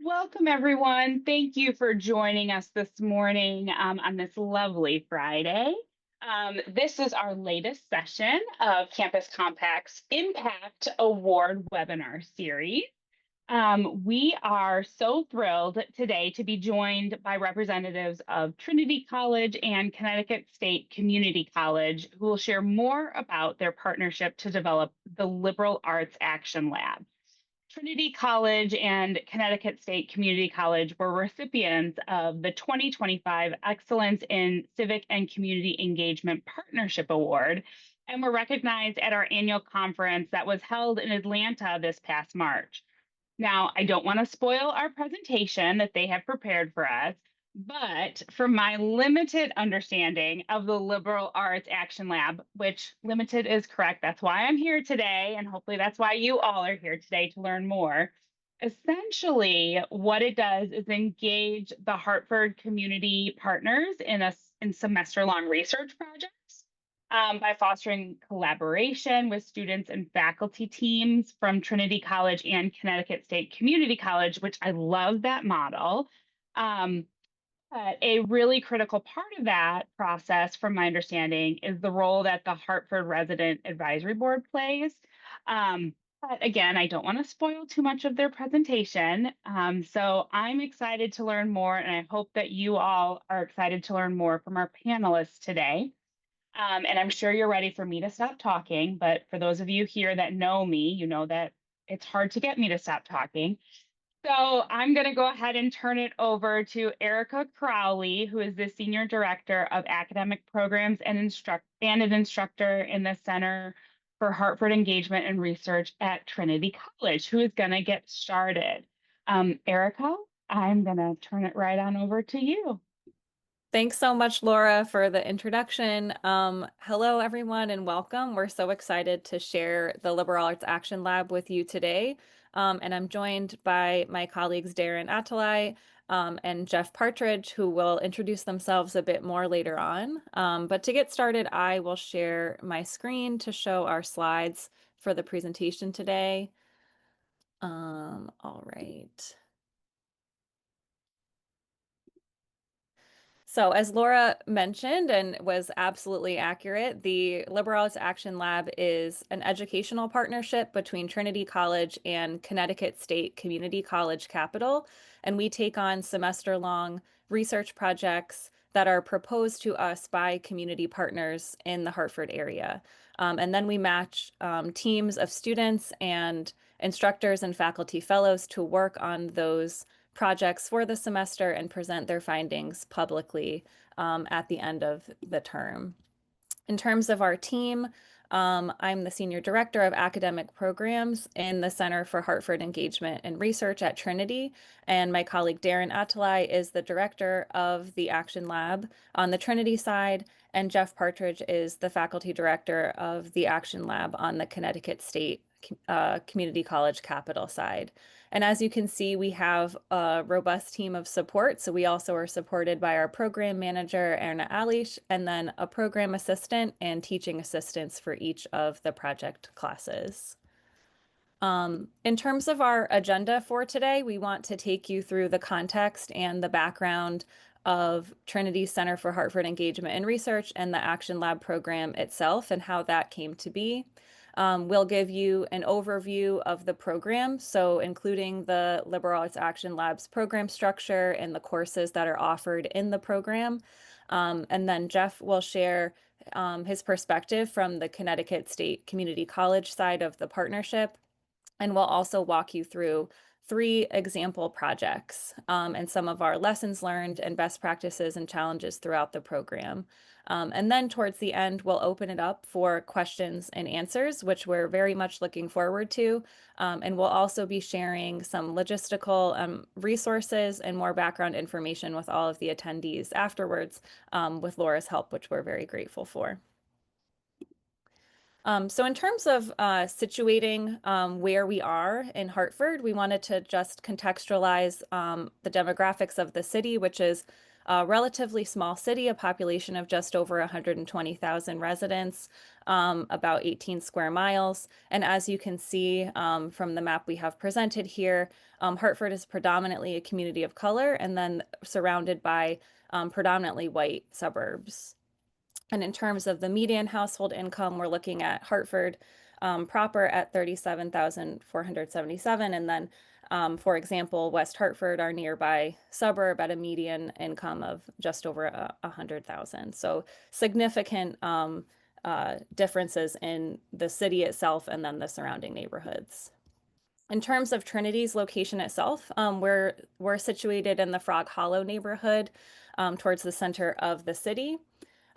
Welcome, everyone. Thank you for joining us this morning on this lovely Friday. This is our latest session of Campus Compact's Impact Award webinar series. We are so thrilled today to be joined by representatives of Trinity College and Connecticut State Community College, who will share more about their partnership to develop the Liberal Arts Action Lab. Trinity College and Connecticut State Community College were recipients of the 2025 Excellence in Civic and Community Engagement Partnership Award and were recognized at our annual conference that was held in Atlanta this past March. Now, I don't want to spoil our presentation that they have prepared for us, but from my limited understanding of the Liberal Arts Action Lab, which limited is correct, that's why I'm here today, and hopefully that's why you all are here today to learn more. Essentially, what it does is engage the Hartford community partners in semester-long research projects by fostering collaboration with students and faculty teams from Trinity College and Connecticut State Community College, which I love that model. But a really critical part of that process, from my understanding, is the role that the Hartford Resident Advisory Board plays. But again, I don't want to spoil too much of their presentation. So I'm excited to learn more, and I hope that you all are excited to learn more from our panelists today. And I'm sure you're ready for me to stop talking, but for those of you here that know me, you know that it's hard to get me to stop talking. So I'm going to go ahead and turn it over to Erica Crowley, who is the Senior Director of Academic Programs and an instructor in the Center for Hartford Engagement and Research at Trinity College, who is going to get started. Erica, I'm going to turn it right on over to you. Thanks so much, Laura, for the introduction. Hello, everyone, and welcome. We're so excited to share the Liberal Arts Action Lab with you today. And I'm joined by my colleagues Darren Atalay and Jeff Partridge, who will introduce themselves a bit more later on. But to get started, I will share my screen to show our slides for the presentation today. All right. So as Laura mentioned and was absolutely accurate, the Liberal Arts Action Lab is an educational partnership between Trinity College and Connecticut State Community College Capital, and we take on semester-long research projects that are proposed to us by community partners in the Hartford area. And then we match teams of students and instructors and faculty fellows to work on those projects for the semester and present their findings publicly at the end of the term. In terms of our team, I'm the Senior Director of Academic Programs in the Center for Hartford Engagement and Research at Trinity, and my colleague Darren Atalay is the Director of the Action Lab on the Trinity side, and Jeff Partridge is the Faculty Director of the Action Lab on the Connecticut State Community College Capital side. And as you can see, we have a robust team of support. So we also are supported by our program manager, Erna Alish, and then a program assistant and teaching assistants for each of the project classes. In terms of our agenda for today, we want to take you through the context and the background of Trinity Center for Hartford Engagement and Research and the Action Lab program itself and how that came to be. We'll give you an overview of the program, so including the Liberal Arts Action Lab's program structure and the courses that are offered in the program. And then Jeff will share his perspective from the Connecticut State Community College side of the partnership. And we'll also walk you through 3 example projects and some of our lessons learned and best practices and challenges throughout the program. And then towards the end, we'll open it up for questions and answers, which we're very much looking forward to. And we'll also be sharing some logistical resources and more background information with all of the attendees afterwards with Laura's help, which we're very grateful for. So in terms of situating where we are in Hartford, we wanted to just contextualize the demographics of the city, which is a relatively small city, a population of just over 120,000 residents, about 18 square miles. And as you can see from the map we have presented here, Hartford is predominantly a community of color and then surrounded by predominantly white suburbs. And in terms of the median household income, we're looking at Hartford proper at 37,477. And then, for example, West Hartford, our nearby suburb, at a median income of just over 100,000. So significant differences in the city itself and then the surrounding neighborhoods. In terms of Trinity's location itself, we're situated in the Frog Hollow neighborhood towards the center of the city.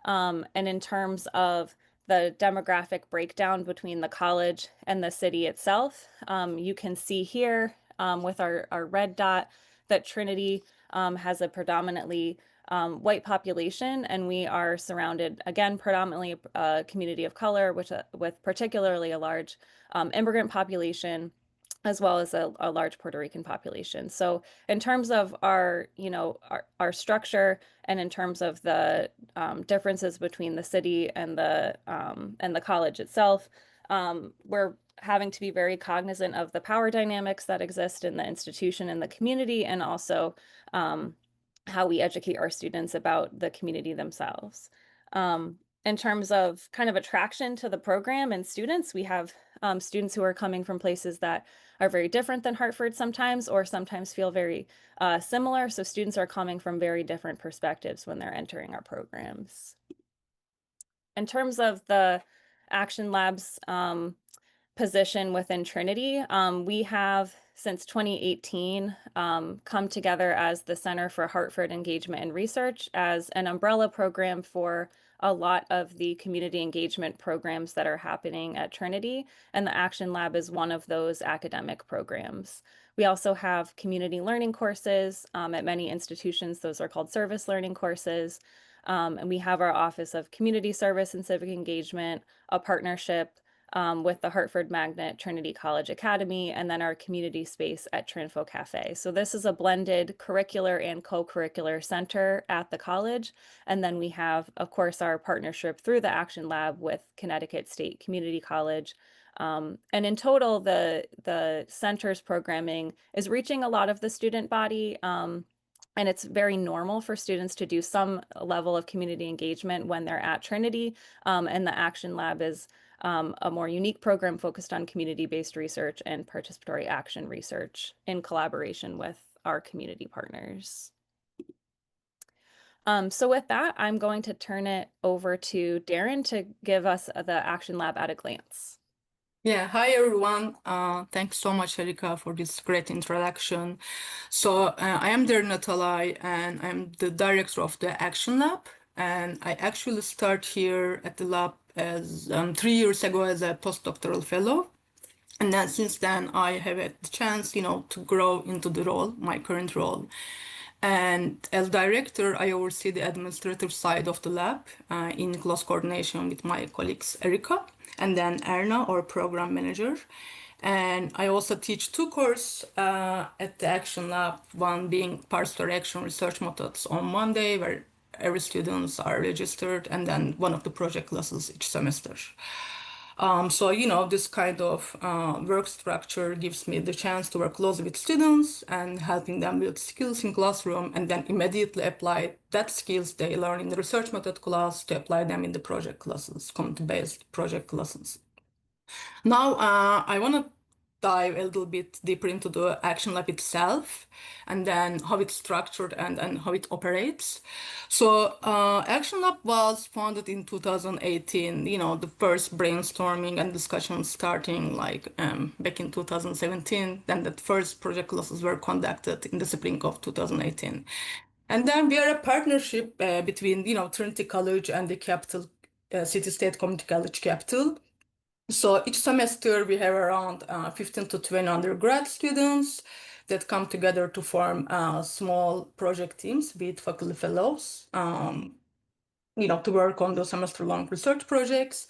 And in terms of the demographic breakdown between the college and the city itself, you can see here with our red dot that Trinity has a predominantly white population, and we are surrounded, again, predominantly a community of color, with particularly a large immigrant population, as well as a large Puerto Rican population. So in terms of our, our structure, and in terms of the differences between the city and the college itself, we're having to be very cognizant of the power dynamics that exist in the institution and the community, and also how we educate our students about the community themselves. In terms of kind of attraction to the program and students, we have students who are coming from places that are very different than Hartford sometimes, or sometimes feel very similar. So students are coming from very different perspectives when they're entering our programs. In terms of the Action Lab's position within Trinity, we have since 2018 come together as the Center for Hartford Engagement and Research as an umbrella program for a lot of the community engagement programs that are happening at Trinity, and the Action Lab is one of those academic programs. We also have community learning courses at many institutions. Those are called service learning courses. And we have our Office of Community Service and Civic Engagement, a partnership with the Hartford Magnet Trinity College Academy, and then our community space at Trinfo Cafe. So this is a blended curricular and co-curricular center at the college. And then we have, of course, our partnership through the Action Lab with Connecticut State Community College. And in total, the center's programming is reaching a lot of the student body. And it's very normal for students to do some level of community engagement when they're at Trinity. And the Action Lab is a more unique program focused on community-based research and participatory action research in collaboration with our community partners. So with that, I'm going to turn it over to Darren to give us the Action Lab at a glance. Yeah, hi everyone. Thanks so much, Erika, for this great introduction. So I am Darren Atalay, and I'm the director of the Action Lab. And I actually start here at the lab as 3 years ago as a postdoctoral fellow. And then since then, I have had the chance, to grow into the role, my current role. And as director, I oversee the administrative side of the lab in close coordination with my colleagues, Erika, and then Erna, our program manager. And I also teach 2 courses at the Action Lab, one being participatory action research methods on Monday, where every students are registered, and then one of the project classes each semester. So, this kind of work structure gives me the chance to work closely with students and helping them build skills in classroom, and then immediately apply that skills they learn in the research method class to apply them in the project classes, community-based project classes. Now, I want to dive a little bit deeper into the Action Lab itself, and then how it's structured and how it operates. So Action Lab was founded in 2018, the first brainstorming and discussion starting back in 2017. Then the first project classes were conducted in the spring of 2018. And then we are a partnership between, Trinity College and the Capital, City State Community College Capital. So each semester we have around 15 to 20 undergrad students that come together to form small project teams with faculty fellows, to work on those semester-long research projects.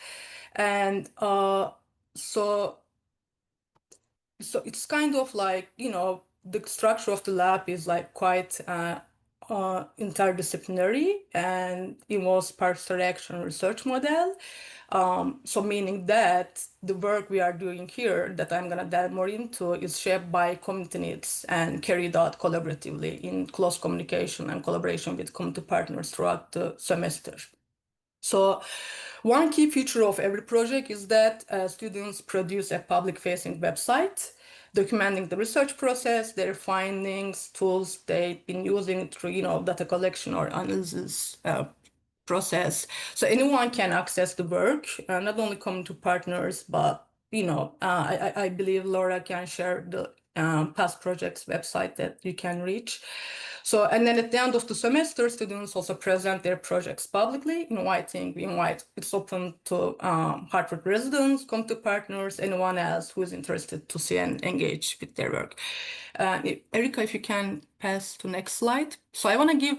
And so it's kind of like, the structure of the lab is like quite interdisciplinary and involves participatory action research model. So meaning that the work we are doing here that I'm going to delve more into is shaped by community needs and carried out collaboratively in close communication and collaboration with community partners throughout the semester. So one key feature of every project is that students produce a public-facing website documenting the research process, their findings, tools they've been using through, data collection or analysis process. So anyone can access the work, not only community partners, but, I believe Laura can share the past projects website that you can reach. So, and then at the end of the semester, students also present their projects publicly, it's open to Hartford residents, community partners, anyone else who is interested to see and engage with their work. Erica, if you can pass to next slide. So I want to give,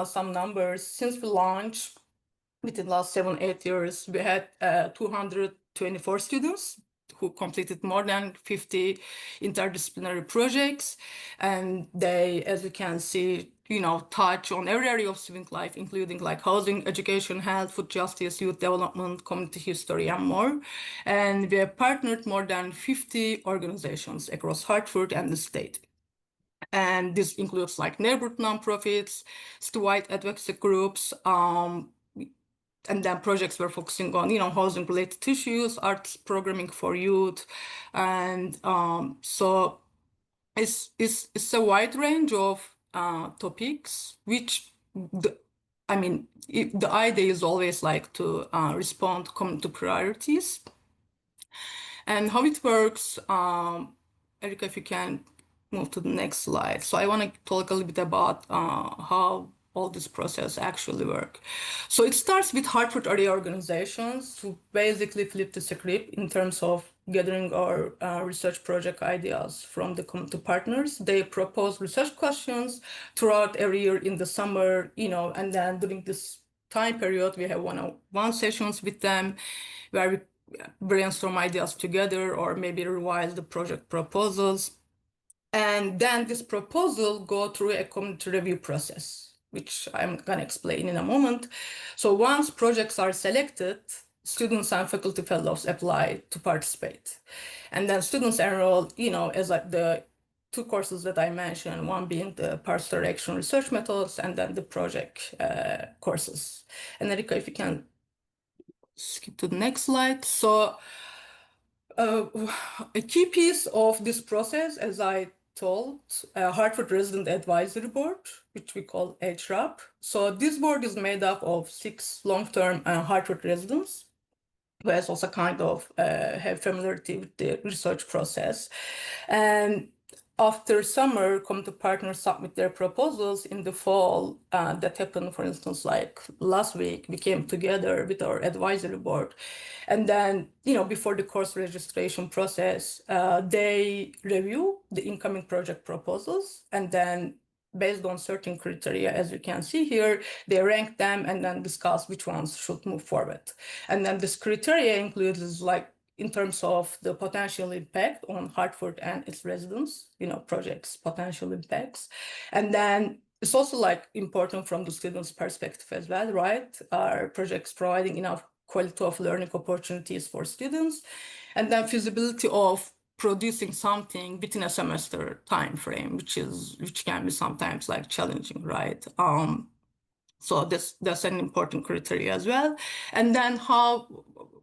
some numbers. Since we launched within the last 7-8 years, we had 224 students who completed more than 50 interdisciplinary projects. And they, as you can see, touch on every area of civic life, including like housing, education, health, food justice, youth development, community history, and more. And we have partnered more than 50 organizations across Hartford and the state. And this includes like neighborhood nonprofits, statewide advocacy groups, and then projects were focusing on, housing related issues, arts programming for youth. And so it's a wide range of topics, which the idea is always like to respond to community priorities. And how it works, Erica, if you can move to the next slide. So I want to talk a little bit about how all this process actually work. So it starts with Hartford area organizations who basically flip the script in terms of gathering our research project ideas from the community partners. They propose research questions throughout every year in the summer, and then during this time period, we have one-on-one sessions with them where we brainstorm ideas together or maybe revise the project proposals. And then this proposal go through a community review process, which I'm going to explain in a moment. So once projects are selected, students and faculty fellows apply to participate. And then students enroll, as like the two courses that I mentioned, one being the participatory action research methods and then the project courses. And Erika, if you can skip to the next slide. So a key piece of this process, as I told, Hartford Resident Advisory Board, which we call HRAB. So this board is made up of 6 long-term Hartford residents who has also kind of have familiarity with the research process. And after summer, community partners submit their proposals in the fall. That happened, for instance, like last week, we came together with our advisory board. And then, before the course registration process, they review the incoming project proposals. And then based on certain criteria, as you can see here, they rank them and then discuss which ones should move forward. And then this criteria includes like in terms of the potential impact on Hartford and its residents, projects, potential impacts. And then it's also like important from the students' perspective as well, right? Are projects providing enough quality of learning opportunities for students? And then feasibility of producing something within a semester time frame, which can be sometimes like challenging, right? So that's an important criteria as well. And then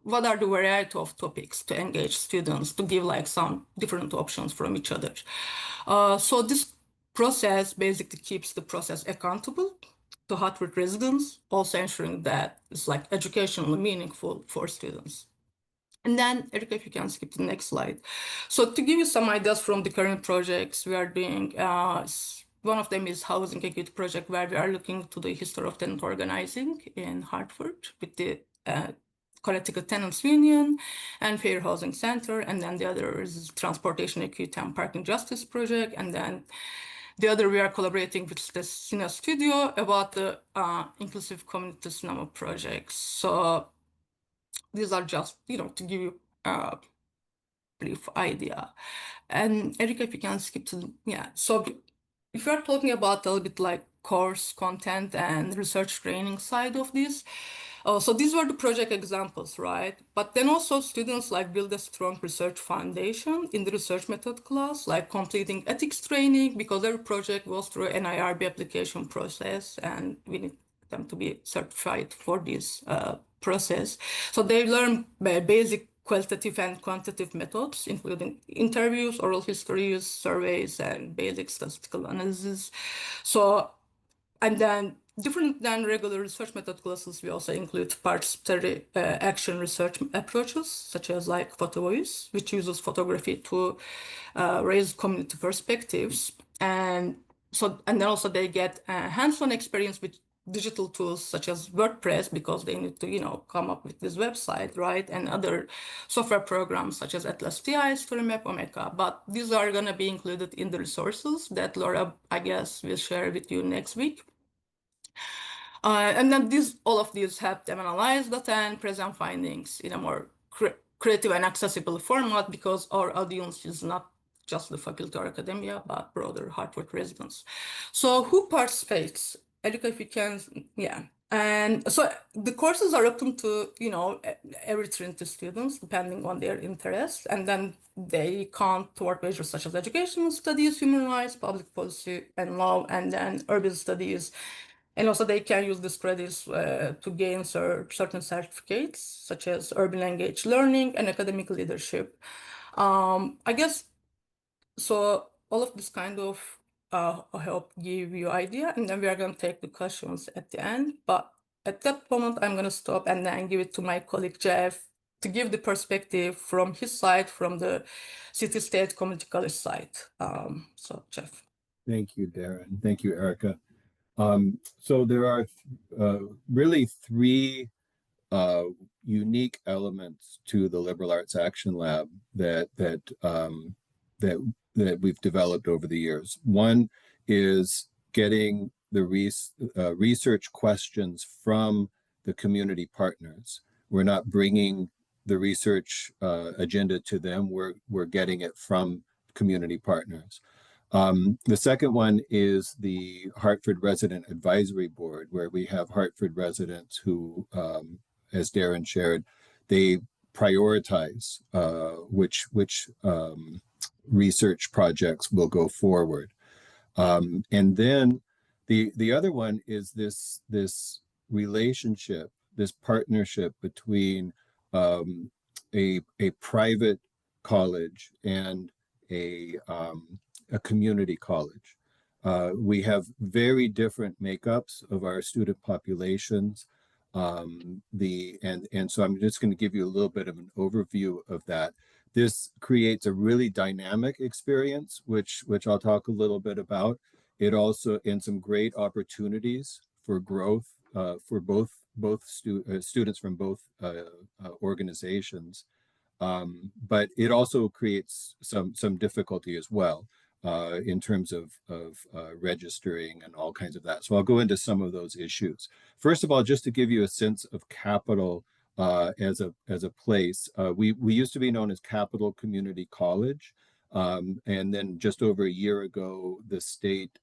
what are the variety of topics to engage students, to give like some different options from each other. So this process basically keeps the process accountable to Hartford residents, also ensuring that it's like educationally meaningful for students. And then, Erica, if you can skip to the next slide. So to give you some ideas from the current projects we are doing, one of them is Housing Equity Project, where we are looking to the history of tenant organizing in Hartford with the Connecticut Tenants Union and Fair Housing Center. And then the other is Transportation Equity and Parking Justice Project. And then the other, we are collaborating with the Cinema Studio about the Inclusive Community Cinema projects. So these are just, to give you a brief idea. And Erica, if you can skip to, so if you're talking about a little bit like course content and research training side of this. So these were the project examples, right? But then also students like build a strong research foundation in the research method class, like completing ethics training, because every project goes through an IRB application process, and we need them to be certified for this process. So they learn basic qualitative and quantitative methods, including interviews, oral histories, surveys, and basic statistical analysis. So, and then different than regular research method classes, we also include participatory action research approaches, such as like photo voice, which uses photography to raise community perspectives. And so, and then also they get hands-on experience with digital tools such as WordPress, because they need to, you know, come up with this website, right? And other software programs such as Atlas TI, StoryMap, Omeka. But these are going to be included in the resources that Laura, I guess, will share with you next week. And then all of these help them analyze data and present findings in a more creative and accessible format, because our audience is not just the faculty or academia, but broader Hartford residents. So who participates? Erika, if you can, yeah. And so the courses are open to, you know, every Trinity students, depending on their interests. And then they count toward majors such as education studies, human rights, public policy, and law, and then urban studies. And also they can use these credits to gain certain certificates, such as urban language learning and academic leadership. I guess, so all of this kind of help give you idea, and then we are going to take the questions at the end. But at that moment, I'm going to stop and then give it to my colleague Jeff to give the perspective from his side, from the City State Community College side. So Jeff. Thank you, Darren. Thank you, Erica. So there are really three unique elements to the Liberal Arts Action Lab that we've developed over the years. One is getting the research questions from the community partners. We're not bringing the research agenda to them. We're getting it from community partners. The second one is the Hartford Resident Advisory Board, where we have Hartford residents who, as Darren shared, they prioritize which research projects will go forward. And then the other one is this relationship, this partnership between a private college and a community college. We have very different makeups of our student populations. And so I'm just going to give you a little bit of an overview of that. This creates a really dynamic experience, which I'll talk a little bit about. It also, and some great opportunities for growth for both students from both organizations. But it also creates some difficulty as well in terms of registering and all kinds of that. So I'll go into some of those issues. First of all, just to give you a sense of Capital as a place, we used to be known as Capital Community College, and then just over a year ago, the state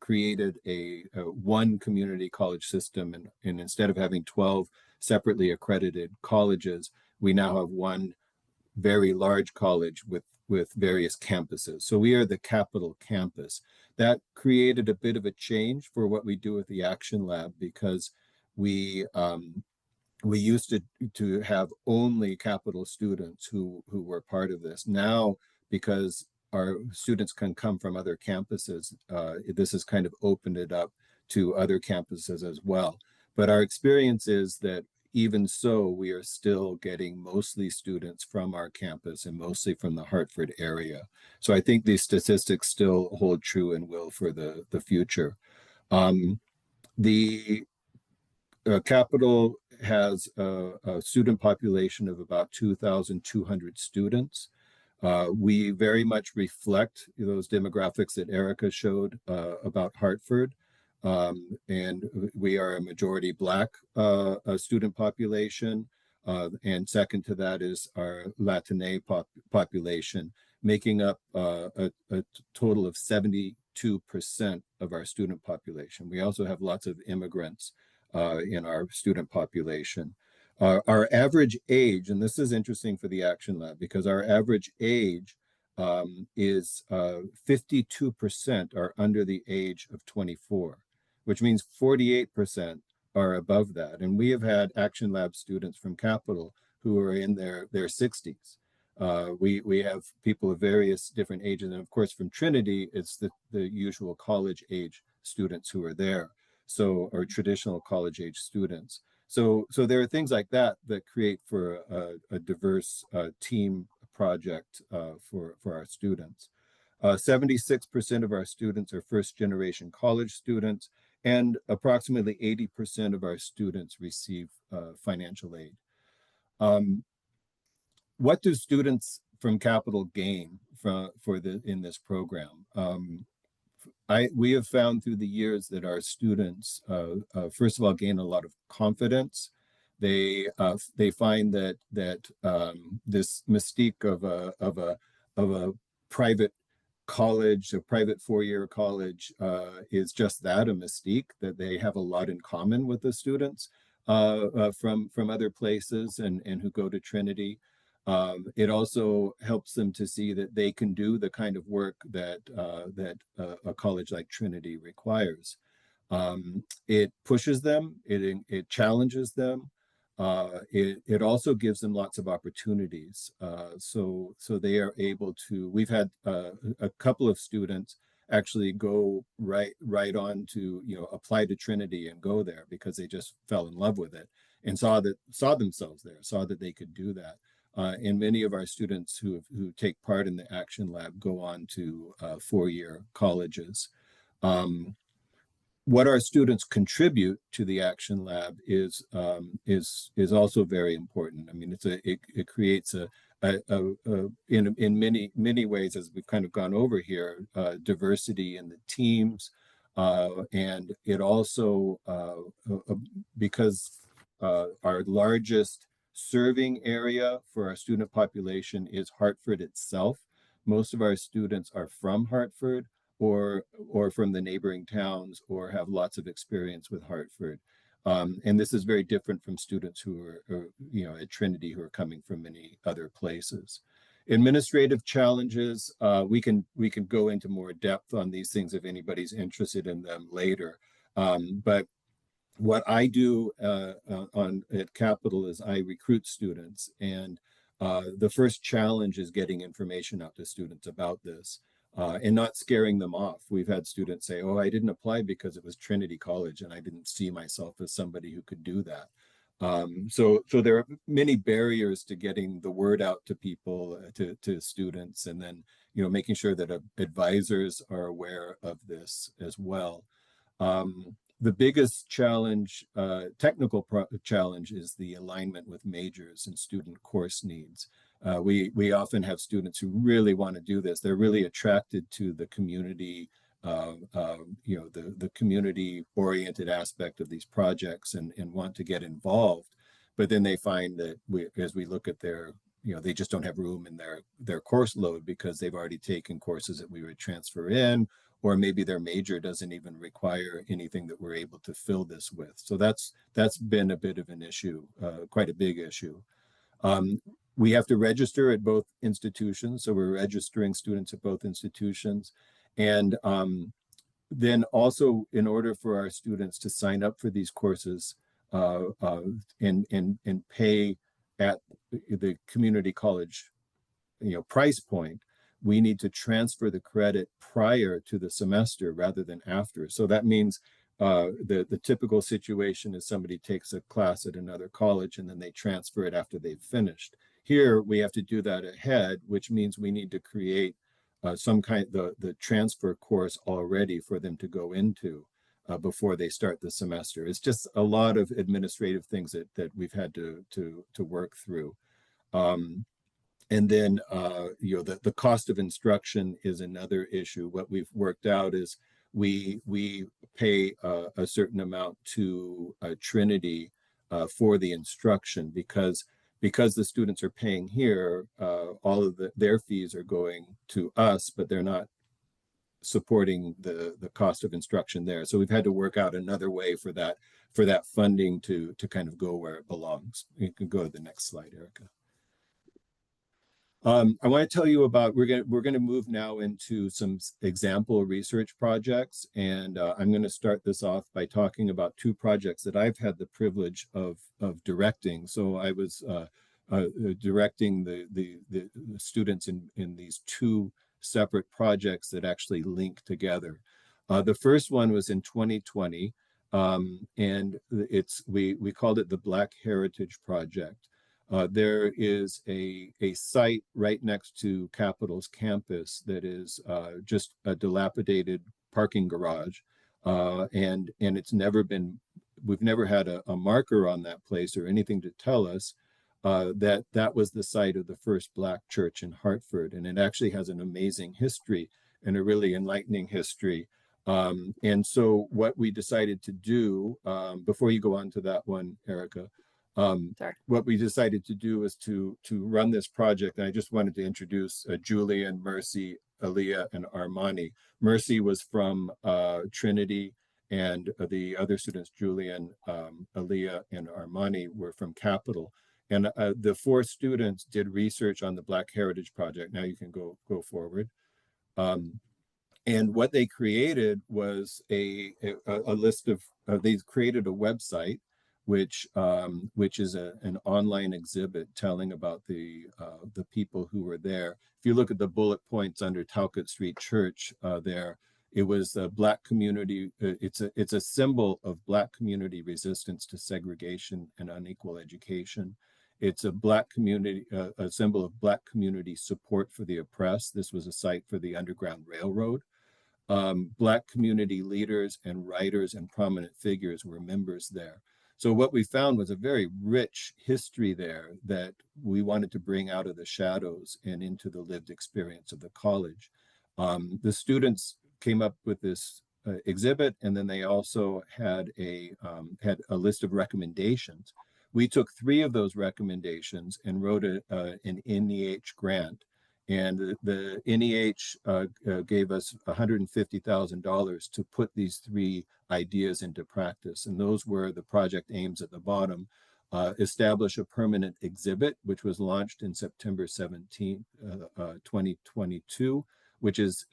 created a one community college system, and instead of having 12 separately accredited colleges, we now have one very large college with various campuses. So we are the Capital Campus. That created a bit of a change for what we do with the Action Lab, because we used to have only Capital students who were part of this. Now, because our students can come from other campuses, this has kind of opened it up to other campuses as well. But our experience is that even so, we are still getting mostly students from our campus and mostly from the Hartford area. So I think these statistics still hold true and will for the future. The Capital has a student population of about 2,200 students. We very much reflect those demographics that Erica showed about Hartford. And we are a majority Black student population. And second to that is our Latine population, making up a total of 72% 52% of our student population. We also have lots of immigrants in our student population. Our average age, and this is interesting for the Action Lab because our average age is 52% are under the age of 24, which means 48% are above that. And we have had Action Lab students from Capital who are in their 60s. We have people of various different ages. And of course, from Trinity, it's the usual college age students who are there. So, or traditional college age students. So there are things like that that create for a diverse team project for our students. 76% of our students are first generation college students, and approximately 80% of our students receive financial aid. What do students from Capital gain in this program? We have found through the years that our students, first of all, gain a lot of confidence. They find that this mystique of a private college, a private four-year college, is just that, a mystique, that they have a lot in common with the students from other places and who go to Trinity. It also helps them to see that they can do the kind of work that a college like Trinity requires. It pushes them, it challenges them. It also gives them lots of opportunities. So they are able to, we've had a couple of students actually go right on to, apply to Trinity and go there because they just fell in love with it and saw themselves there, saw that they could do that. And many of our students who take part in the Action Lab go on to four-year colleges. What our students contribute to the Action Lab is also very important. I mean, it creates in many ways, as we've kind of gone over here, diversity in the teams, and it also because our largest serving area for our student population is Hartford itself. Most of our students are from Hartford or from the neighboring towns or have lots of experience with Hartford. And this is very different from students who are at Trinity who are coming from many other places. Administrative challenges, we can go into more depth on these things if anybody's interested in them later. But what I do at Capital is I recruit students, and the first challenge is getting information out to students about this and not scaring them off. We've had students say, "Oh, I didn't apply because it was Trinity College, and I didn't see myself as somebody who could do that." So there are many barriers to getting the word out to people, to students, and then making sure that advisors are aware of this as well. The biggest challenge, technical challenge, is the alignment with majors and student course needs. We often have students who really want to do this. They're really attracted to the community, the community-oriented aspect of these projects and want to get involved. But then they find that as we look at their, they just don't have room in their course load because they've already taken courses that we would transfer in, or maybe their major doesn't even require anything that we're able to fill this with. So that's been a bit of an issue, quite a big issue. We have to register at both institutions, so we're registering students at both institutions. And then also, in order for our students to sign up for these courses and pay at the community college price point, we need to transfer the credit prior to the semester rather than after. So that means the typical situation is somebody takes a class at another college and then they transfer it after they've finished. Here, we have to do that ahead, which means we need to create some kind of the transfer course already for them to go into before they start the semester. It's just a lot of administrative things that we've had to work through. And then, the cost of instruction is another issue. What we've worked out is we pay a certain amount to Trinity for the instruction because the students are paying here, all of their fees are going to us, but they're not supporting the cost of instruction there. So we've had to work out another way for that funding to kind of go where it belongs. You can go to the next slide, Erica. I want to tell you about, we're going to move now into some example research projects, and I'm going to start this off by talking about two projects that I've had the privilege of directing. So I was directing the students in these two separate projects that actually link together. The first one was in 2020, and we called it the Black Heritage Project. There is a site right next to Capitol's campus that is just a dilapidated parking garage, and it's never been. We've never had a marker on that place or anything to tell us that was the site of the first Black church in Hartford, and it actually has an amazing history and a really enlightening history. And so, what we decided to do before you go on to that one, Erica. What we decided to do is to run this project, and I just wanted to introduce Julian, Mercy, Aaliyah, and Armani. Mercy was from Trinity, and the other students, Julian, Aaliyah, and Armani, were from Capital. And the four students did research on the Black Heritage Project. Now you can go forward. And what they created was a list of, they created a website which is an online exhibit telling about the people who were there. If you look at the bullet points under Talcott Street Church there, it was a Black community. It's a symbol of Black community resistance to segregation and unequal education. It's a Black community, a symbol of Black community support for the oppressed. This was a site for the Underground Railroad. Black community leaders and writers and prominent figures were members there. So what we found was a very rich history there that we wanted to bring out of the shadows and into the lived experience of the college. The students came up with this exhibit, and then they also had a list of recommendations. We took 3 of those recommendations and wrote an NEH grant. And the NEH gave us $150,000 to put these 3 ideas into practice. And those were the project aims at the bottom. Establish a permanent exhibit, which was launched in September 17, 2022, which is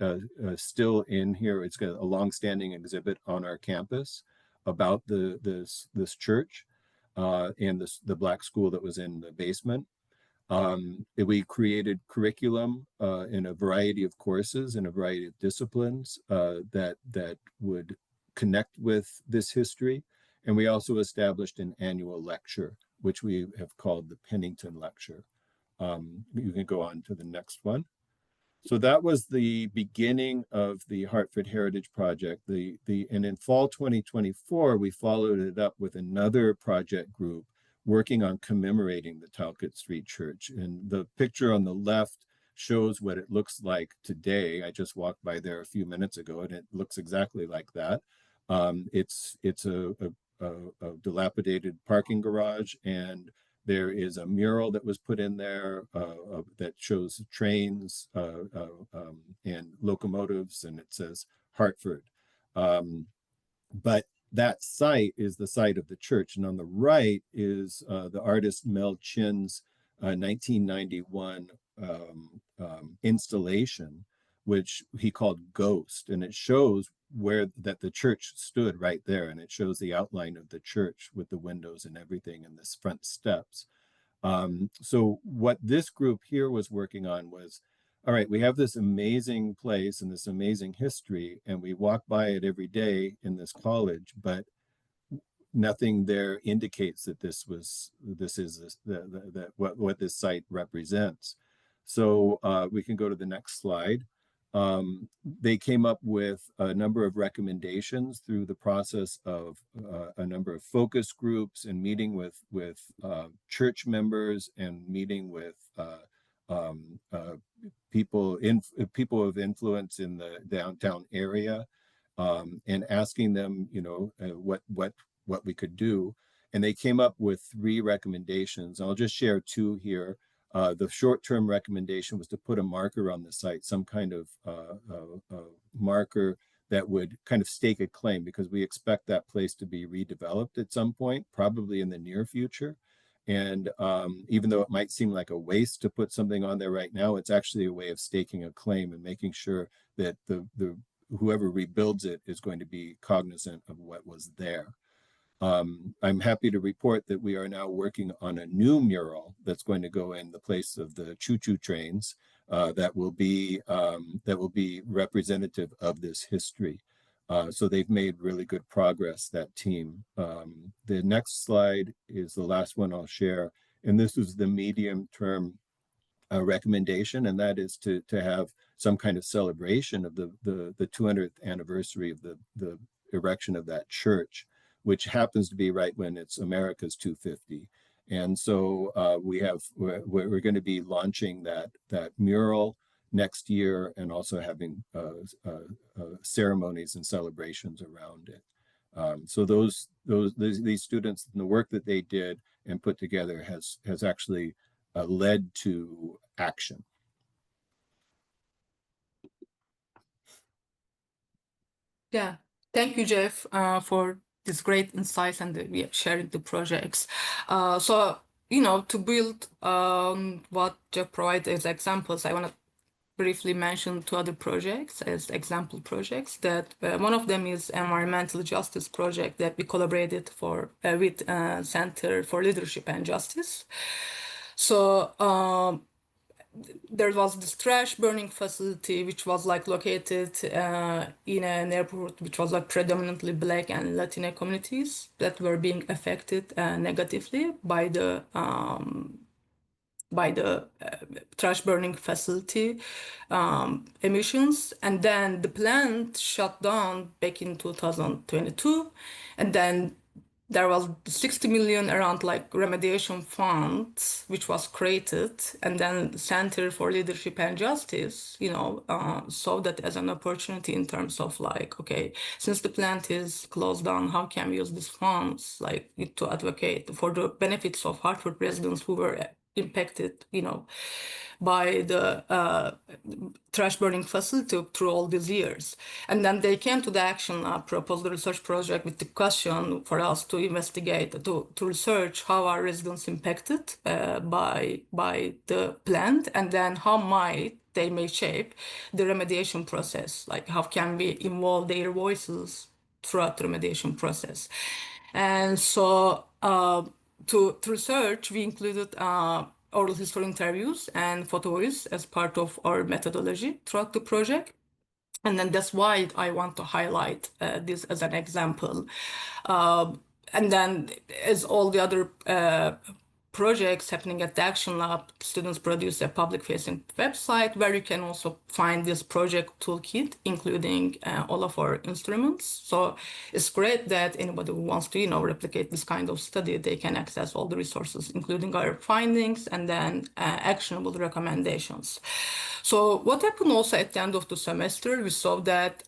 still in here. It's got a longstanding exhibit on our campus about this church and the Black school that was in the basement. We created curriculum in a variety of courses in a variety of disciplines that would connect with this history. And we also established an annual lecture, which we have called the Pennington Lecture. You can go on to the next one. So that was the beginning of the Hartford Heritage Project. And in fall 2024, we followed it up with another project group working on commemorating the Talcott Street Church. And the picture on the left shows what it looks like today. I just walked by there a few minutes ago, and it looks exactly like that. It's a dilapidated parking garage, and there is a mural that was put in there that shows trains and locomotives, and it says Hartford. But that site is the site of the church. And on the right is the artist Mel Chin's 1991 installation, which he called Ghost. And it shows where that the church stood right there. And it shows the outline of the church with the windows and everything and the front steps. So what this group here was working on was, all right, we have this amazing place and this amazing history, and we walk by it every day in this college, but nothing there indicates that what this site represents. So we can go to the next slide. They came up with a number of recommendations through the process of a number of focus groups and meeting with church members and meeting with people of influence in the downtown area, and asking them, what we could do. And they came up with 3 recommendations. I'll just share 2 here. The short-term recommendation was to put a marker on the site, some kind of marker that would kind of stake a claim, because we expect that place to be redeveloped at some point, probably in the near future. And even though it might seem like a waste to put something on there right now, it's actually a way of staking a claim and making sure that whoever rebuilds it is going to be cognizant of what was there. I'm happy to report that we are now working on a new mural that's going to go in the place of the choo-choo trains that will be representative of this history. So they've made really good progress, that team. The next slide is the last one I'll share, and this is the medium-term recommendation, and that is to have some kind of celebration of the 200th anniversary of the erection of that church, which happens to be right when it's America's 250. And so we're going to be launching that mural next year, and also having ceremonies and celebrations around it. So these students and the work that they did and put together has actually led to action. Yeah, thank you, Jeff, for these great insights and sharing the projects. So, to build what Jeff provided as examples, I want to briefly mention 2 other projects as example projects. That one of them is environmental justice project that we collaborated with Center for Leadership and Justice. So there was this trash burning facility which was like located in a neighborhood which was like predominantly Black and Latino communities that were being affected negatively by the trash burning facility emissions. And then the plant shut down back in 2022, and then there was 60 million around like remediation funds which was created, and then the Center for Leadership and Justice saw that as an opportunity in terms of like, okay, since the plant is closed down, how can we use these funds like to advocate for the benefits of Hartford residents who were impacted by the trash burning facility through all these years. And then they came to the Action Lab, proposed a research project with the question for us to investigate, to research how are residents impacted by the plant, and then how might they may shape the remediation process, like how can we involve their voices throughout the remediation process. And so to research, we included oral history interviews and photo voice as part of our methodology throughout the project. And then that's why I want to highlight this as an example. And then as all the other projects happening at the Action Lab, students produce a public-facing website where you can also find this project toolkit, including all of our instruments. So it's great that anybody who wants to, replicate this kind of study, they can access all the resources, including our findings and then actionable recommendations. So what happened also at the end of the semester, we saw that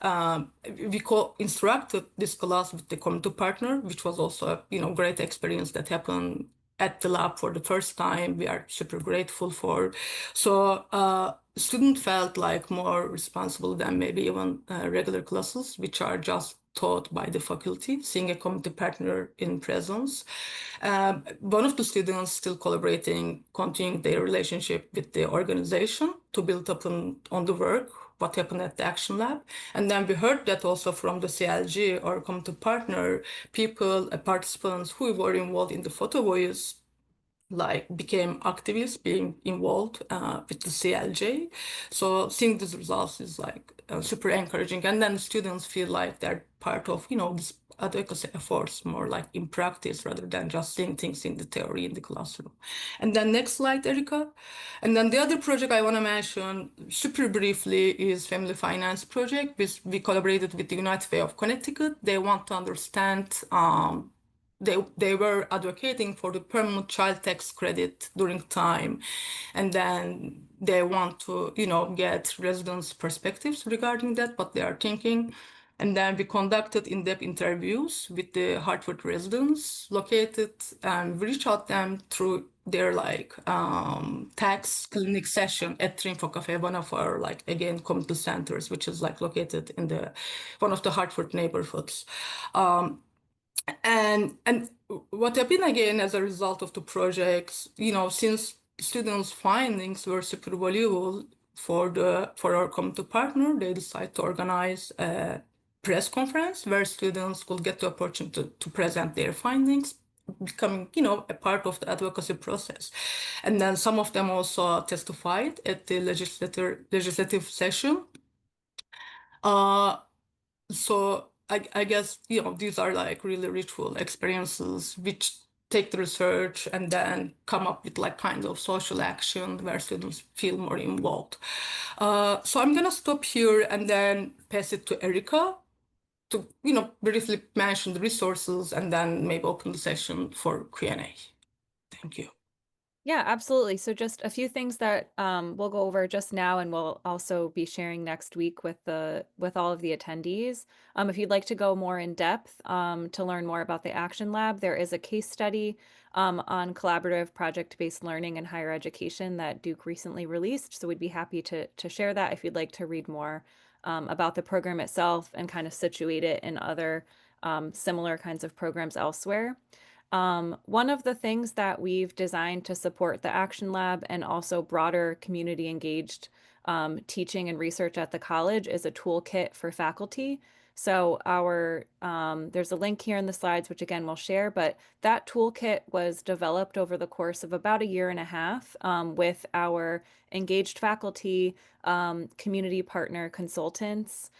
we co-instructed this class with the community partner, which was also a great experience that happened at the lab for the first time. We are super grateful for. So students felt like more responsible than maybe even regular classes, which are just taught by the faculty, seeing a community partner in presence. One of the students still collaborating, continuing their relationship with the organization to build up on the work, what happened at the Action Lab. And then we heard that also from the CLG or community partner, participants who were involved in the photo voice, like became activists, being involved with the CLJ. So seeing these results is like super encouraging. And then the students feel like they're part of, this advocacy efforts more like in practice rather than just seeing things in the theory in the classroom. And then next slide, Erica. And then the other project I want to mention super briefly is Family Finance Project. We collaborated with the United Way of Connecticut. They want to understand they were advocating for the permanent child tax credit during time, and then they want to get residents' perspectives regarding that, what they are thinking. And then we conducted in-depth interviews with the Hartford residents located, and we reached out them through their tax clinic session at Trinity Cafe, one of our again community centers, which is located in one of the Hartford neighborhoods. And what happened again as a result of the projects, since students' findings were super valuable for our community partner, they decided to organize a press conference where students will get the opportunity to present their findings, becoming a part of the advocacy process. And then some of them also testified at the legislative session. So I guess these are really ritual experiences which take the research and then come up with kind of social action where students feel more involved. So I'm gonna stop here and then pass it to Erica to briefly mention the resources and then maybe open the session for Q&A. Thank you. Yeah, absolutely. So just a few things that we'll go over just now, and we'll also be sharing next week with all of the attendees. If you'd like to go more in depth to learn more about the Action Lab, there is a case study on collaborative project-based learning in higher education that Duke recently released. So we'd be happy to share that if you'd like to read more about the program itself and kind of situate it in other similar kinds of programs elsewhere. One of the things that we've designed to support the Action Lab and also broader community engaged teaching and research at the college is a toolkit for faculty. So there's a link here in the slides, which again we'll share, but that toolkit was developed over the course of about a year and a half with our engaged faculty, community partner consultants,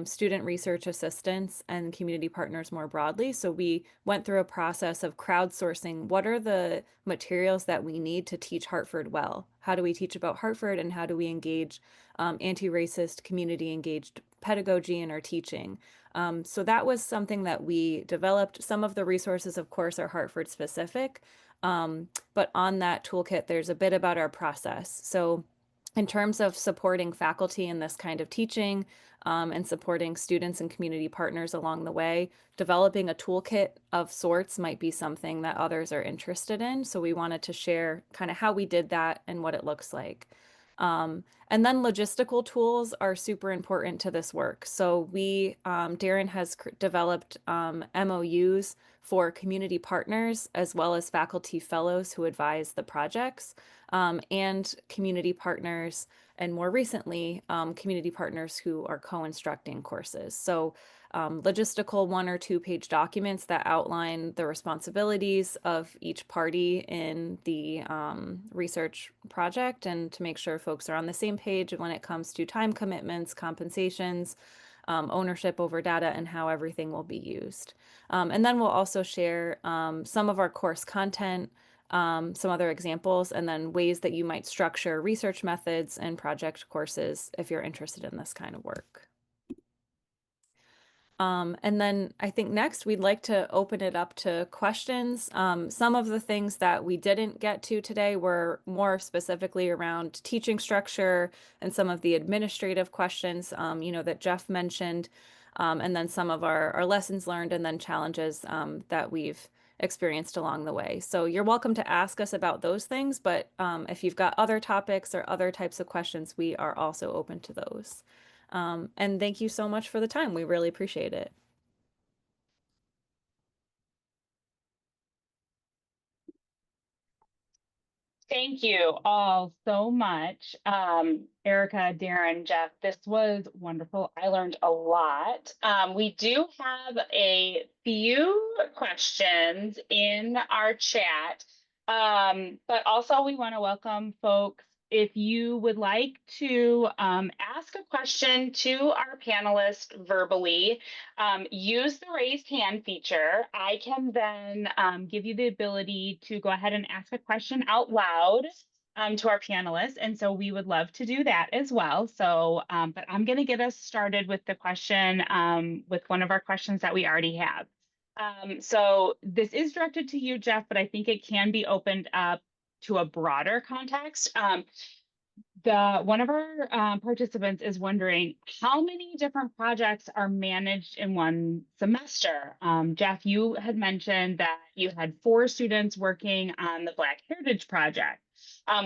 student research assistants, and community partners more broadly. So we went through a process of crowdsourcing what are the materials that we need to teach Hartford well? How do we teach about Hartford, and how do we engage anti-racist, community engaged pedagogy in our teaching? So that was something that we developed. Some of the resources, of course, are Hartford specific, but on that toolkit, there's a bit about our process. So in terms of supporting faculty in this kind of teaching and supporting students and community partners along the way, developing a toolkit of sorts might be something that others are interested in. So we wanted to share kind of how we did that and what it looks like. And then logistical tools are super important to this work. So Darren has developed MOUs for community partners as well as faculty fellows who advise the projects, and community partners, and more recently, community partners who are co-instructing courses. So logistical 1 or 2 page documents that outline the responsibilities of each party in the research project, and to make sure folks are on the same page when it comes to time commitments, compensations, ownership over data, and how everything will be used. And then we'll also share some of our course content, some other examples, and then ways that you might structure research methods and project courses if you're interested in this kind of work. And then I think next we'd like to open it up to questions. Some of the things that we didn't get to today were more specifically around teaching structure and some of the administrative questions, that Jeff mentioned, and then some of our lessons learned and then challenges that we've experienced along the way. So you're welcome to ask us about those things, but if you've got other topics or other types of questions, we are also open to those. And thank you so much for the time. We really appreciate it. Thank you all so much. Erica, Darren, Jeff, this was wonderful. I learned a lot. We do have a few questions in our chat, but also we want to welcome folks. If you would like to ask a question to our panelists verbally, use the raised hand feature. I can then give you the ability to go ahead and ask a question out loud to our panelists. And so we would love to do that as well. So, but I'm going to get us started with the question, with one of our questions that we already have. So this is directed to you, Jeff, but I think it can be opened up to a broader context. one of our participants is wondering how many different projects are managed in one semester. Jeff, you had mentioned that you had 4 students working on the Black Heritage Project.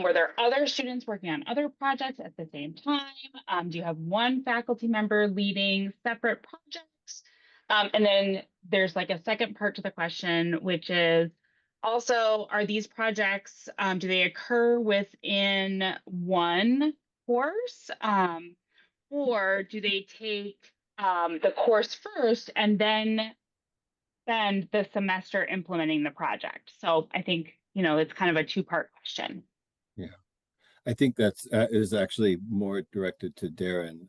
Were there other students working on other projects at the same time? Do you have one faculty member leading separate projects? And then there's like a second part to the question, which is, also, are these projects, do they occur within one course? Or do they take the course first and then spend the semester implementing the project? So I think, it's kind of a 2-part question. Yeah, I think that's is actually more directed to Darren,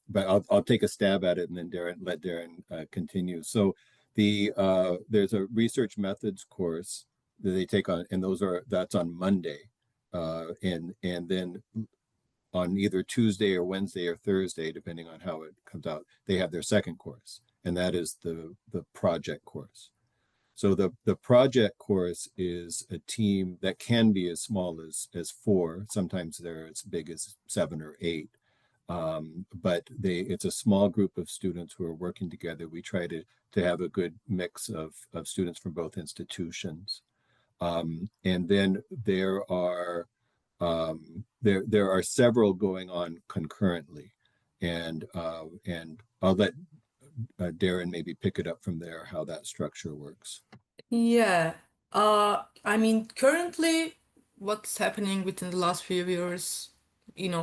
but I'll take a stab at it and then let Darren continue. So there's a research methods course that they take on, and that's on Monday, and then on either Tuesday or Wednesday or Thursday, depending on how it comes out, they have their second course, and that is the project course. So the project course is a team that can be as small as 4. Sometimes they're as big as 7 or 8. But it's a small group of students who are working together. We try to have a good mix of students from both institutions. And then there are several going on concurrently, and I'll let Darren maybe pick it up from there, how that structure works. Yeah, I mean, currently, what's happening within the last few years,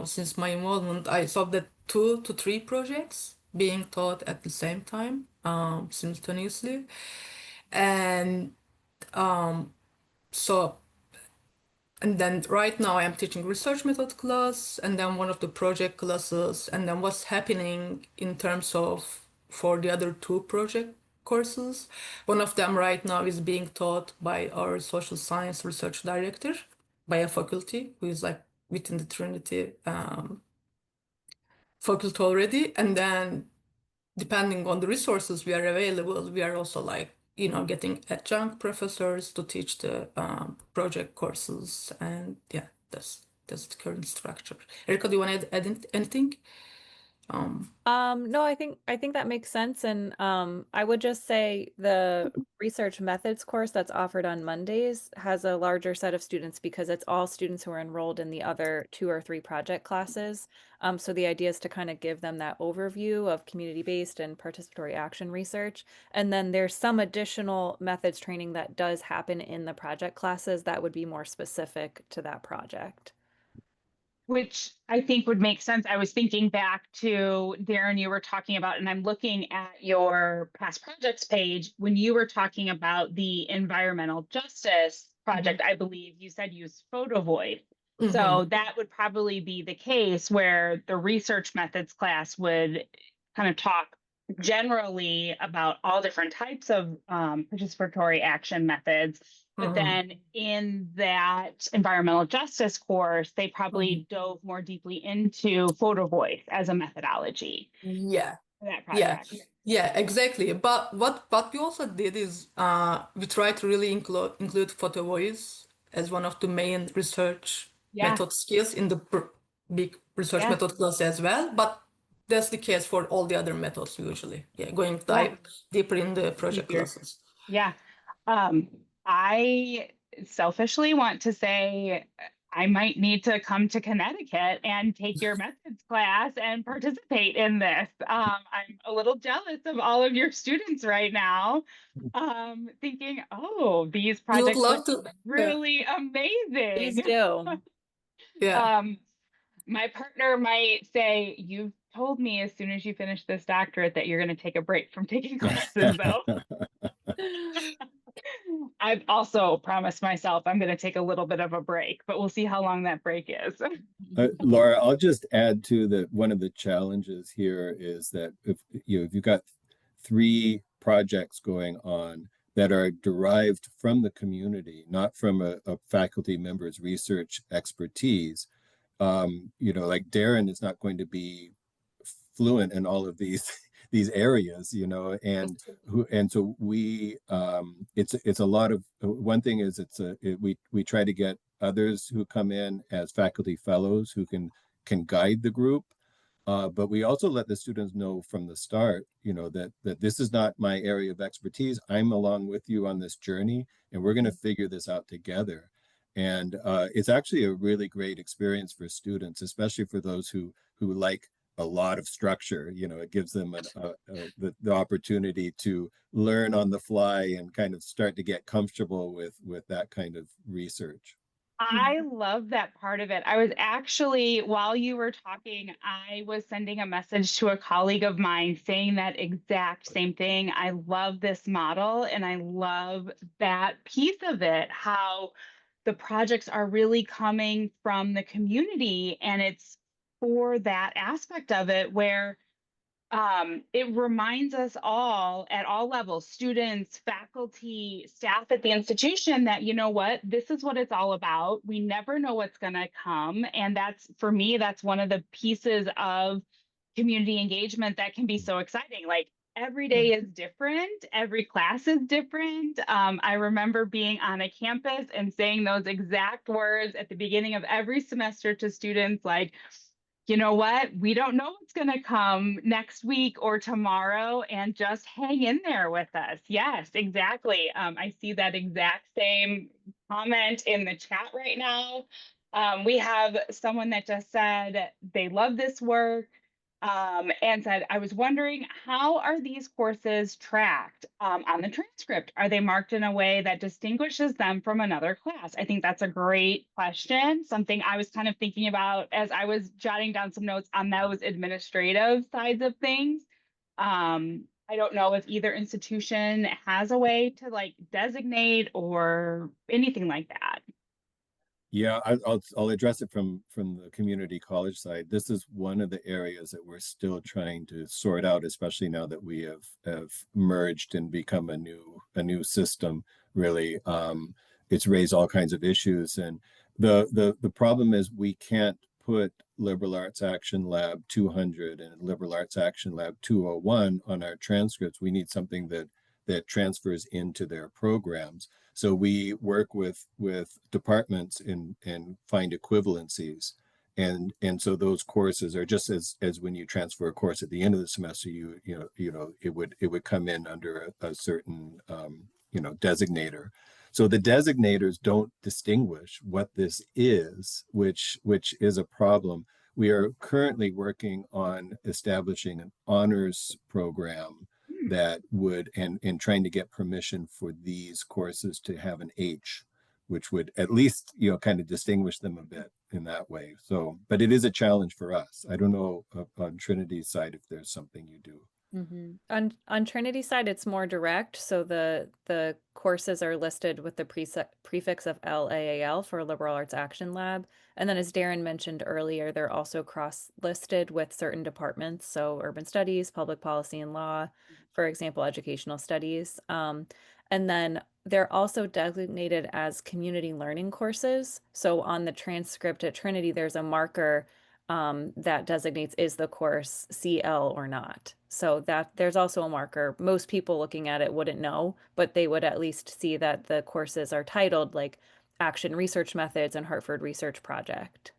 since my involvement, I saw that 2 to 3 projects being taught at the same time, simultaneously. And so, and then right now I'm teaching research method class, and then one of the project classes, and then what's happening in terms of for the other 2 project courses. One of them right now is being taught by our social science research director by a faculty who is like within the Trinity faculty already. And then depending on the resources we are available, we are also like, getting adjunct professors to teach the project courses. And yeah, that's the current structure. Erica, do you want to add anything? No, I think that makes sense. And I would just say the research methods course that's offered on Mondays has a larger set of students because it's all students who are enrolled in the other 2 or 3 project classes. So the idea is to kind of give them that overview of community-based and participatory action research. And then there's some additional methods training that does happen in the project classes that would be more specific to that project. Which I think would make sense. I was thinking back to Darren, you were talking about, and I'm looking at your past projects page when you were talking about the environmental justice project. I believe you said use photo voice. So that would probably be the case where the research methods class would kind of talk generally about all different types of participatory action methods. But then in that environmental justice course, they probably dove more deeply into photo voice as a methodology. Yeah. For that project. Yeah, exactly. But what we also did is we tried to really include photo voice as one of the main research method skills in the big research method class as well. But that's the case for all the other methods usually. Yeah, going deeper in the project classes. Yeah. I selfishly want to say I might need to come to Connecticut and take your methods class and participate in this. I'm a little jealous of all of your students right now, thinking, oh, these projects look really amazing. Please do. Yeah. My partner might say, you've told me as soon as you finish this doctorate that you're going to take a break from taking classes, though. I've also promised myself I'm going to take a little bit of a break, but we'll see how long that break is. Laura, I'll just add to that one of the challenges here is that if you've got 3 projects going on that are derived from the community, not from a faculty member's research expertise, like Darren is not going to be fluent in all of these areas, and so we it's a lot of, one thing is we try to get others who come in as faculty fellows who can guide the group. But we also let the students know from the start, that this is not my area of expertise. I'm along with you on this journey, and we're going to figure this out together. And it's actually a really great experience for students, especially for those who like a lot of structure. It gives them the opportunity to learn on the fly and kind of start to get comfortable with that kind of research. I love that part of it. I was actually, while you were talking, I was sending a message to a colleague of mine saying that exact same thing. I love this model and I love that piece of it, how the projects are really coming from the community, and it's for that aspect of it where it reminds us all at all levels, students, faculty, staff at the institution, that, you know what, this is what it's all about. We never know what's going to come. And that's, for me, that's one of the pieces of community engagement that can be so exciting. Like, every day is different. Every class is different. I remember being on a campus and saying those exact words at the beginning of every semester to students, like, you know what? We don't know what's going to come next week or tomorrow, and just hang in there with us. Yes, exactly. I see that exact same comment in the chat right now. We have someone that just said they love this work, and said, I was wondering, how are these courses tracked on the transcript? Are they marked in a way that distinguishes them from another class? I think that's a great question. Something I was kind of thinking about as I was jotting down some notes on those administrative sides of things. I don't know if either institution has a way to like designate or anything like that. Yeah, I'll address it from the community college side. This is one of the areas that we're still trying to sort out, especially now that we have merged and become a new system. Really, it's raised all kinds of issues, and the problem is we can't put Liberal Arts Action Lab 200 and Liberal Arts Action Lab 201 on our transcripts. We need something that transfers into their programs. So we work with departments and find equivalencies. And so those courses are just as when you transfer a course at the end of the semester, it would come in under a certain designator. So the designators don't distinguish what this is, which is a problem. We are currently working on establishing an honors program that would, and trying to get permission for these courses to have an H, which would at least, kind of distinguish them a bit in that way. So, but it is a challenge for us. I don't know on Trinity's side if there's something you do. On Trinity side, it's more direct. So the courses are listed with the prefix of LAAL for Liberal Arts Action Lab. And then, as Darren mentioned earlier, they're also cross-listed with certain departments. So urban studies, public policy and law, for example, educational studies. And then they're also designated as community learning courses. So on the transcript at Trinity, there's a marker that designates is the course CL or not. So that there's also a marker. Most people looking at it wouldn't know, but they would at least see that the courses are titled like Action Research Methods and Hartford Research Project.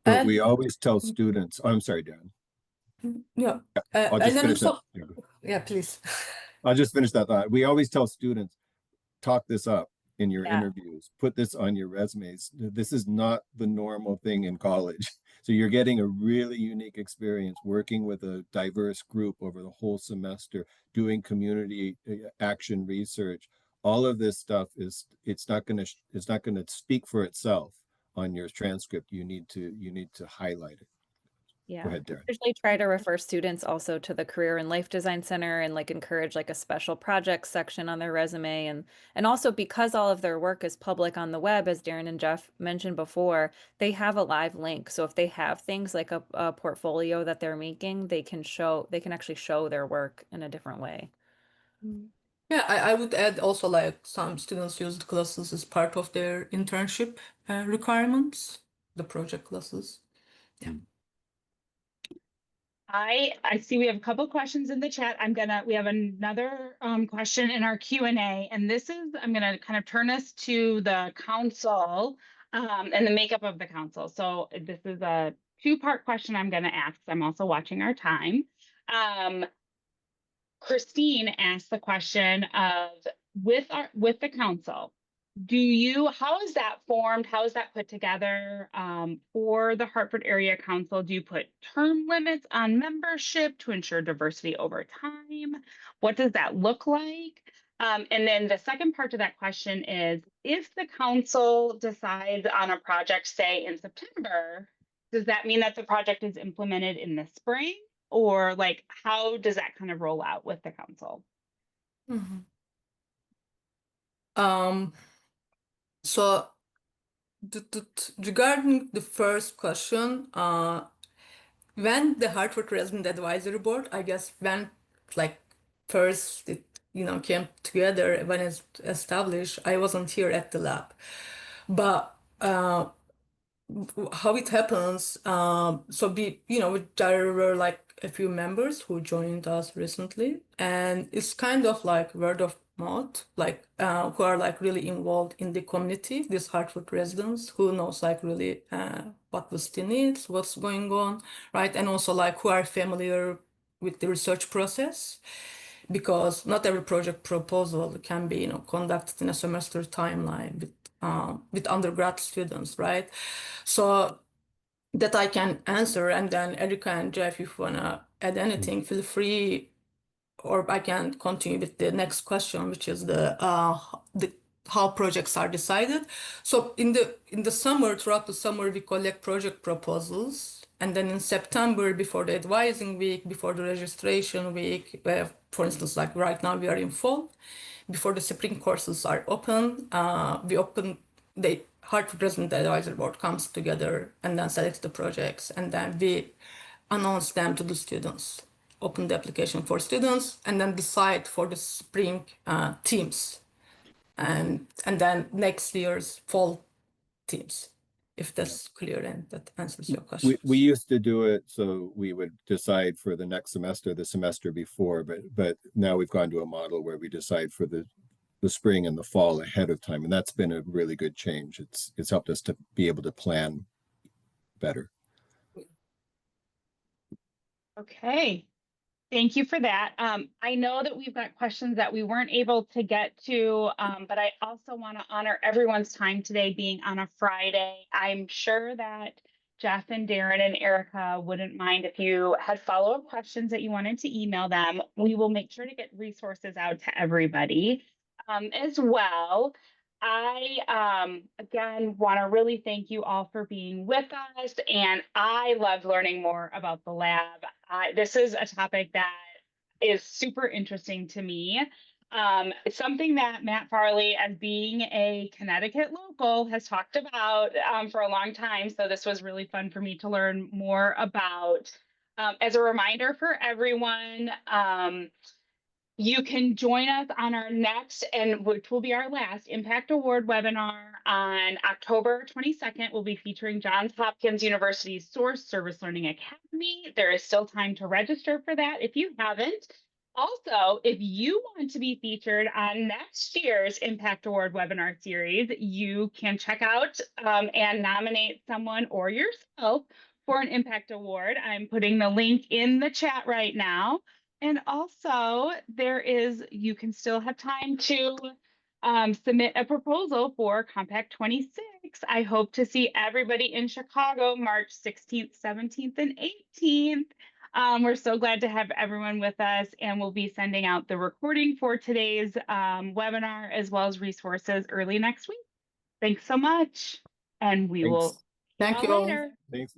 But we always tell students, I'm sorry, Dan. Yeah. I'll just finish that. Yeah, please. I'll just finish that thought. We always tell students, talk this up in your interviews, put this on your resumes. This is not the normal thing in college. So you're getting a really unique experience working with a diverse group over the whole semester, doing community action research. All of this stuff it's not going to speak for itself on your transcript. You need to highlight it. Yeah. Go ahead, Darren. Usually try to refer students also to the Career and Life Design Center and like encourage like a special projects section on their resume. And also because all of their work is public on the web, as Darren and Jeff mentioned before, they have a live link. So if they have things like a portfolio that they're making, they can actually show their work in a different way. Yeah, I would add also like some students use the classes as part of their internship requirements, the project classes. Yeah. I see we have a couple questions in the chat. We have another question in our Q&A, and I'm gonna kind of turn us to the council. and the makeup of the council. So this is a two-part question I'm going to ask. I'm also watching our time. Christine asked the question of with the council, how is that formed? How is that put together for the Hartford Area Council? Do you put term limits on membership to ensure diversity over time? What does that look like? And then the second part to that question is, if the council decides on a project, say in September, does that mean that the project is implemented in the spring? Or like, how does that kind of roll out with the council? Mhm. So regarding the first question, when the Hartford Resident Advisory Board, I guess when like first it came together, when it's established, I wasn't here at the lab, but how it happens, so there were like a few members who joined us recently, and it's kind of like word of mouth, like who are like really involved in the community, these Hartford residents who knows like really what the city needs, what's going on, right? And also like who are familiar with the research process, because not every project proposal can be conducted in a semester timeline with undergrad students, right? So that I can answer, and then Erica and Jeff, if you wanna add anything, feel free, or I can continue with the next question, which is the how projects are decided. So in the summer, throughout the summer, we collect project proposals, and then in September, before the advising week, before the registration week, for instance, like right now we are in fall, before the spring courses are open, the Hartford Resident Advisory Board comes together and then selects the projects, and then we announce them to the students, open the application for students, and then decide for the spring teams, and then next year's fall teams, if that's clear and that answers your question. We used to do it so we would decide for the next semester, the semester before, but now we've gone to a model where we decide for the spring and the fall ahead of time, and that's been a really good change. It's helped us to be able to plan better. Okay, thank you for that. I know that we've got questions that we weren't able to get to, but I also want to honor everyone's time today being on a Friday. I'm sure that Jeff and Darren and Erica wouldn't mind if you had follow-up questions that you wanted to email them. We will make sure to get resources out to everybody as well. I, again, want to really thank you all for being with us, and I love learning more about the lab. This is a topic that is super interesting to me. It's something that Matt Farley, as being a Connecticut local, has talked about for a long time. So this was really fun for me to learn more about. As a reminder for everyone, you can join us on our next, and which will be our last, Impact Award webinar on October 22nd. We'll be featuring Johns Hopkins University's Source Service Learning Academy. There is still time to register for that if you haven't. Also, if you want to be featured on next year's Impact Award webinar series, you can check out and nominate someone or yourself for an Impact Award. I'm putting the link in the chat right now. And also you can still have time to submit a proposal for Compact 26. I hope to see everybody in Chicago, March 16th, 17th, and 18th. We're so glad to have everyone with us, and we'll be sending out the recording for today's webinar as well as resources early next week. Thanks so much. And we will see Thank you you all all. later. Thanks.